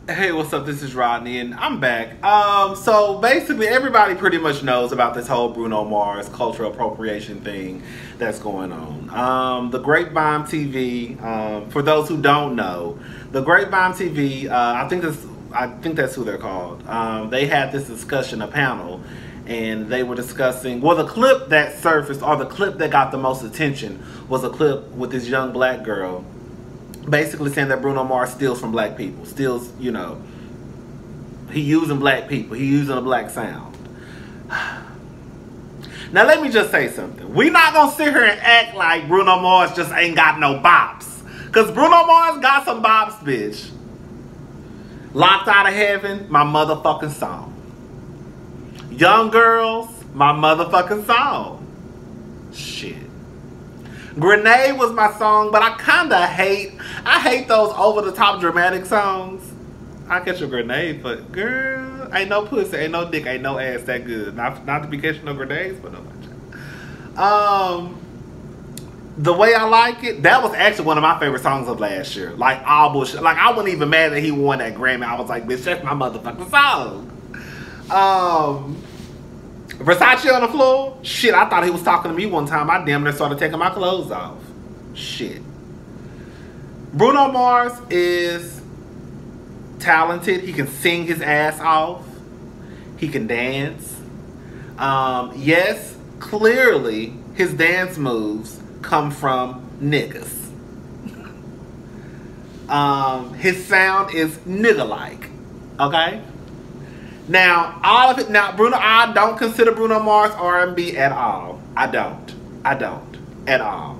Hey, what's up? This is Rodney, and I'm back. So basically, everybody pretty much knows about this whole Bruno Mars cultural appropriation thing that's going on. The Grapevine TV. For those who don't know, the Grapevine TV. I think that's who they're called. They had this discussion, a panel, and they were discussing. Well, the clip that surfaced, or the clip that got the most attention, was a clip with this young black girl, basically saying that Bruno Mars steals from black people. Steals, you know, he using black people. He using a black sound. Now let me just say something. We not gonna sit here and act like Bruno Mars just ain't got no bops. Cause Bruno Mars got some bops, bitch. Locked Out of Heaven, my motherfucking song. Young Girls, my motherfucking song. Shit. Grenade was my song, but I hate those over-the-top dramatic songs. I catch a grenade, but girl, ain't no pussy, ain't no dick, ain't no ass that good. Not to be catching no grenades, but no much. The Way I Like It, that was actually one of my favorite songs of last year. Like, all bullshit. Like, I wasn't even mad that he won that Grammy. I was like, bitch, that's my motherfucking song. Versace on the Floor? Shit, I thought he was talking to me one time. I damn near started taking my clothes off. Shit. Bruno Mars is talented. He can sing his ass off. He can dance. Yes, clearly his dance moves come from niggas. His sound is nigga-like. Okay? Now, all of it. Now, I don't consider Bruno Mars R&B at all. I don't at all.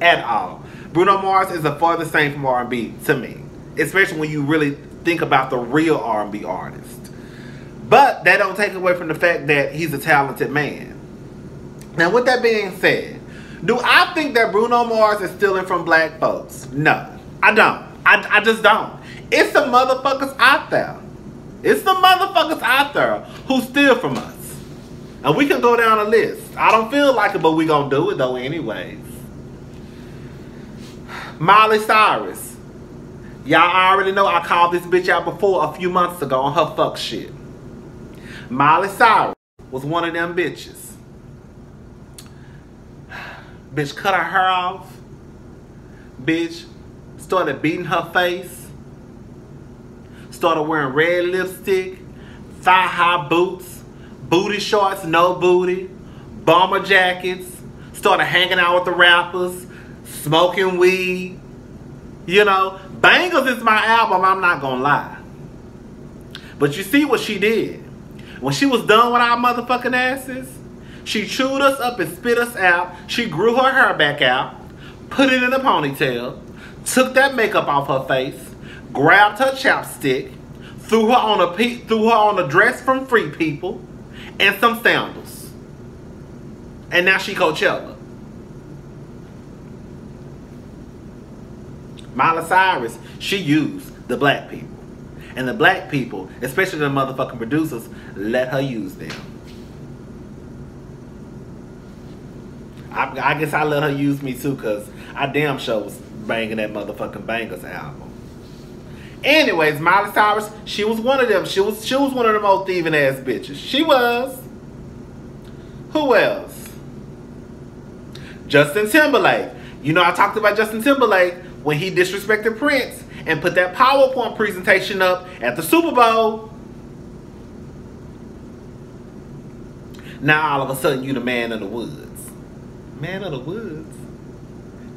At all. Bruno Mars is the farthest thing from R&B to me, especially when you really think about the real R&B artist. But that don't take away from the fact that he's a talented man. Now, with that being said, do I think that Bruno Mars is stealing from black folks? No, I don't. I just don't. It's some motherfuckers out there. It's the motherfuckers out there who steal from us. And we can go down a list. I don't feel like it, but we gonna do it though anyways. Miley Cyrus. Y'all already know I called this bitch out before a few months ago on her fuck shit. Miley Cyrus was one of them bitches. Bitch cut her hair off. Bitch started beating her face. Started wearing red lipstick, thigh-high boots, booty shorts, no booty, bomber jackets, started hanging out with the rappers, smoking weed. You know, Bangers is my album, I'm not gonna lie. But you see what she did. When she was done with our motherfucking asses, she chewed us up and spit us out. She grew her hair back out, put it in a ponytail, took that makeup off her face, grabbed her chapstick, threw her on a dress from Free People, and some sandals. And now she Coachella. Miley Cyrus, she used the black people. And the black people, especially the motherfucking producers, let her use them. I guess I let her use me too, because I damn sure was banging that motherfucking Bangers album. Anyways, Miley Cyrus, she was one of them. She was one of them old thieving ass bitches. She was. Who else? Justin Timberlake. You know, I talked about Justin Timberlake when he disrespected Prince and put that PowerPoint presentation up at the Super Bowl. Now all of a sudden you the man of the woods. Man of the woods?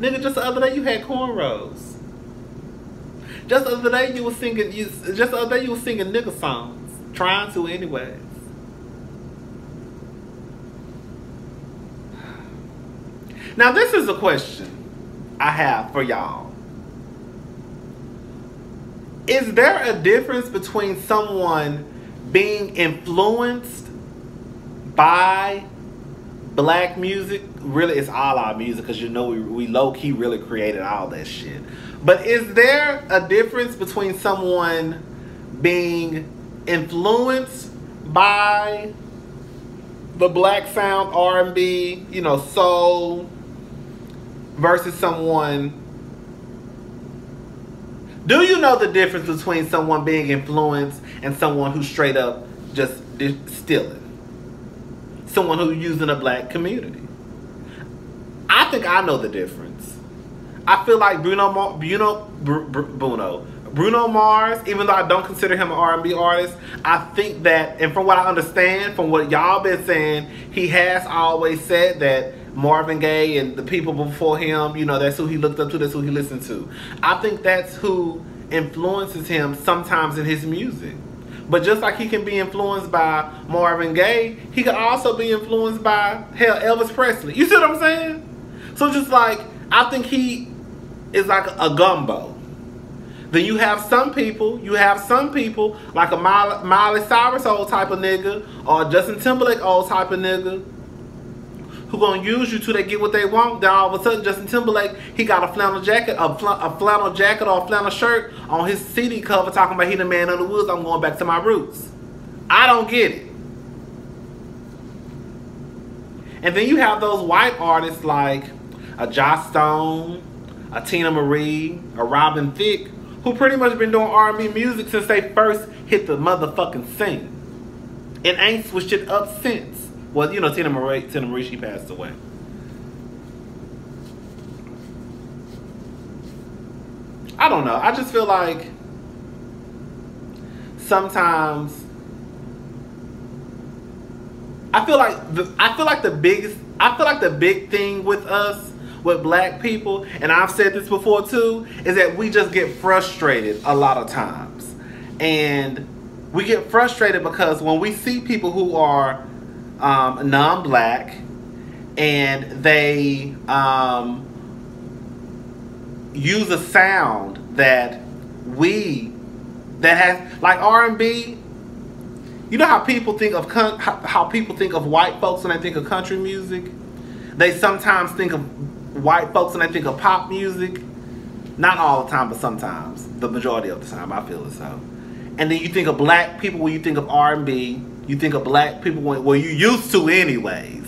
Nigga, just the other day you had cornrows. Just the other day you was singing nigga songs. Trying to anyways. Now this is a question I have for y'all. Is there a difference between someone being influenced by black music? Really, it's all our music, because you know we low-key really created all that shit. But is there a difference between someone being influenced by the black sound, R&B, you know, soul, versus someone Do you know the difference between someone being influenced and someone who's straight up just stealing? Someone who's using a black community. I think I know the difference. I feel like Bruno Mars, even though I don't consider him an R&B artist, I think that, and from what I understand, from what y'all been saying, he has always said that Marvin Gaye and the people before him, you know, that's who he looked up to, that's who he listened to. I think that's who influences him sometimes in his music. But just like he can be influenced by Marvin Gaye, he can also be influenced by, hell, Elvis Presley. You see what I'm saying? So just like, I think he is like a gumbo. Then you have some people like a Miley Cyrus old type of nigga, or Justin Timberlake old type of nigga, who gonna use you till they get what they want. Then all of a sudden, Justin Timberlake, he got a flannel jacket, a flannel jacket or a flannel shirt on his CD cover, talking about he the man of the woods. I'm going back to my roots. I don't get it. And then you have those white artists like a Joss Stone, a Tina Marie, a Robin Thicke, who pretty much been doing R&B music since they first hit the motherfucking scene, and ain't switched it up since. Well, you know, Tina Marie, she passed away. I don't know. I just feel like sometimes I feel like the big thing with us, with black people, and I've said this before too, is that we just get frustrated a lot of times. And we get frustrated because when we see people who are non-black and they use a sound that has like R&B. You know how people think of white folks when they think of country music? They sometimes think of white folks when they think of pop music. Not all the time, but sometimes. The majority of the time, I feel as so. And then you think of black people when you think of R&B. You think of black people when, well, you used to anyways.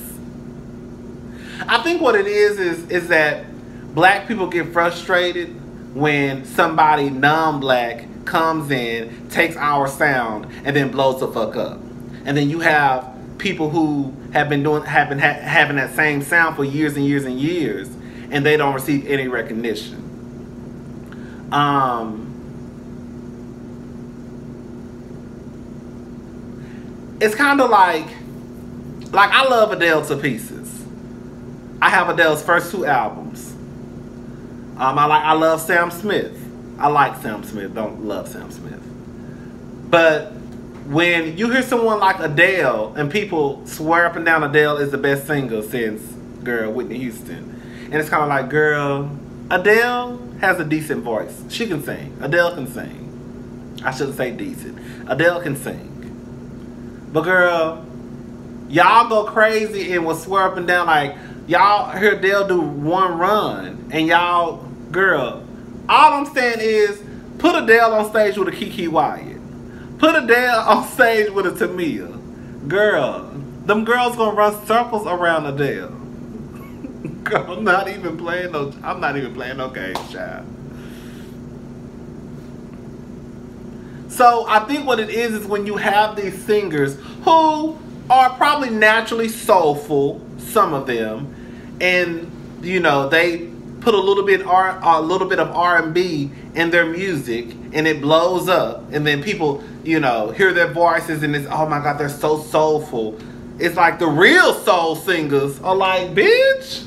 I think what it is that black people get frustrated when somebody non-black comes in, takes our sound, and then blows the fuck up. And then you have people who have been having that same sound for years and years and years, and they don't receive any recognition. It's kind of like I love Adele to pieces. I have Adele's first 2 albums. I love Sam Smith. I like Sam Smith. Don't love Sam Smith. But when you hear someone like Adele, and people swear up and down Adele is the best singer since, girl, Whitney Houston. And it's kind of like, girl, Adele has a decent voice. She can sing. Adele can sing. I shouldn't say decent. Adele can sing. But girl, y'all go crazy and will swear up and down like, y'all hear Adele do One Run. And y'all, girl, all I'm saying is, put Adele on stage with a Kiki Wyatt. Put Adele on stage with a Tamia. Girl, them girls gonna run circles around Adele. Girl, I'm not even playing no games, child. So I think what it is when you have these singers who are probably naturally soulful, some of them, and you know they put a little bit of R&B in their music, and it blows up, and then people, you know, hear their voices, and it's, oh my God, they're so soulful. It's like the real soul singers are like, bitch,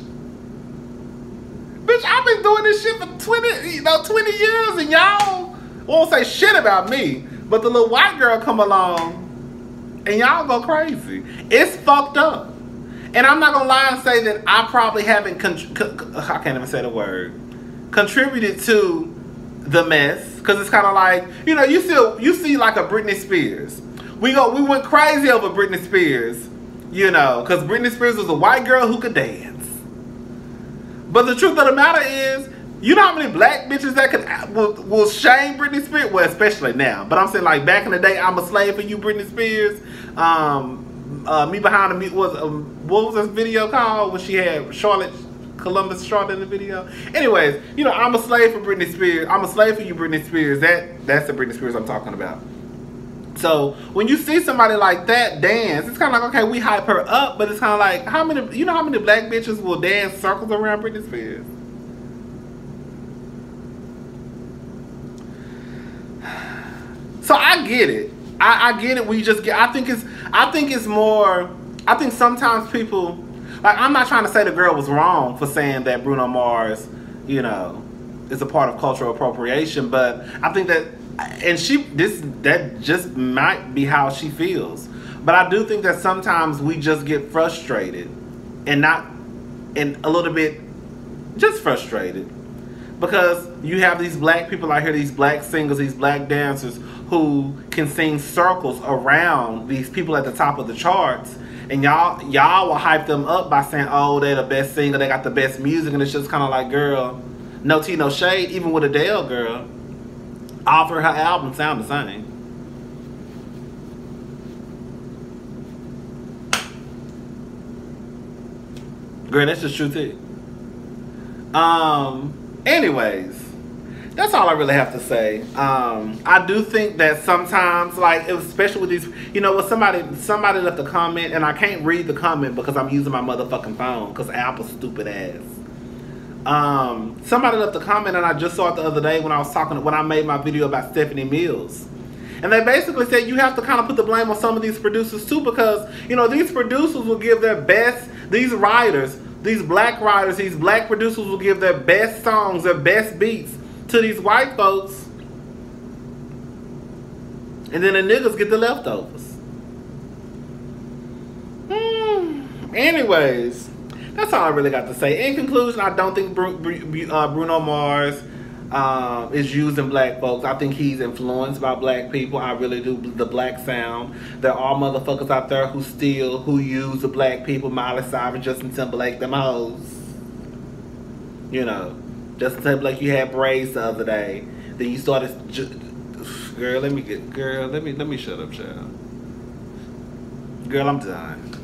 I've been doing this shit for 20 years, and y'all won't say shit about me, but the little white girl come along, and y'all go crazy. It's fucked up. And I'm not gonna lie and say that I probably haven't, I can't even say the word, contributed to the mess. Cause it's kind of like, you know, you see like a Britney Spears. We went crazy over Britney Spears, you know, cause Britney Spears was a white girl who could dance. But the truth of the matter is, you know how many black bitches that will shame Britney Spears? Well, especially now. But I'm saying, like, back in the day, I'm a slave for you, Britney Spears. Me Behind the Music was, what was this video called when she had Charlotte Columbus Short in the video. Anyways, you know, I'm a slave for Britney Spears. I'm a slave for you, Britney Spears. That's the Britney Spears I'm talking about. So when you see somebody like that dance, it's kind of like, okay, we hype her up, but it's kind of like, how many black bitches will dance circles around Britney Spears? So I get it. I get it. We just get. I think it's more. I think sometimes people, like, I'm not trying to say the girl was wrong for saying that Bruno Mars, you know, is a part of cultural appropriation, but I think that, and that just might be how she feels. But I do think that sometimes we just get frustrated, and a little bit just frustrated, because you have these black people out here, these black singers, these black dancers who can sing circles around these people at the top of the charts, and y'all will hype them up by saying, oh, they're the best singer, they got the best music, and it's just kind of like, girl, no tea, no shade. Even with Adele, girl, all of her albums sound the same. Girl, that's just true too. Anyways, that's all I really have to say. I do think that sometimes, like, especially with these, you know, when somebody left a comment, and I can't read the comment because I'm using my motherfucking phone, because Apple's stupid ass. Somebody left a comment, and I just saw it the other day when I made my video about Stephanie Mills. And they basically said you have to kind of put the blame on some of these producers too, because, you know, these producers will give their best, these writers, these black writers, these black producers will give their best songs, their best beats to these white folks, and then the niggas get the leftovers. Anyways, that's all I really got to say. In conclusion, I don't think Bruno Mars is using black folks. I think he's influenced by black people. I really do. The black sound. There are motherfuckers out there who use the black people. Miley Cyrus, Justin Timberlake, them hoes. You know, Justin Timberlake, you had braids the other day. Then you started. Girl, let me shut up, child. Girl, I'm done.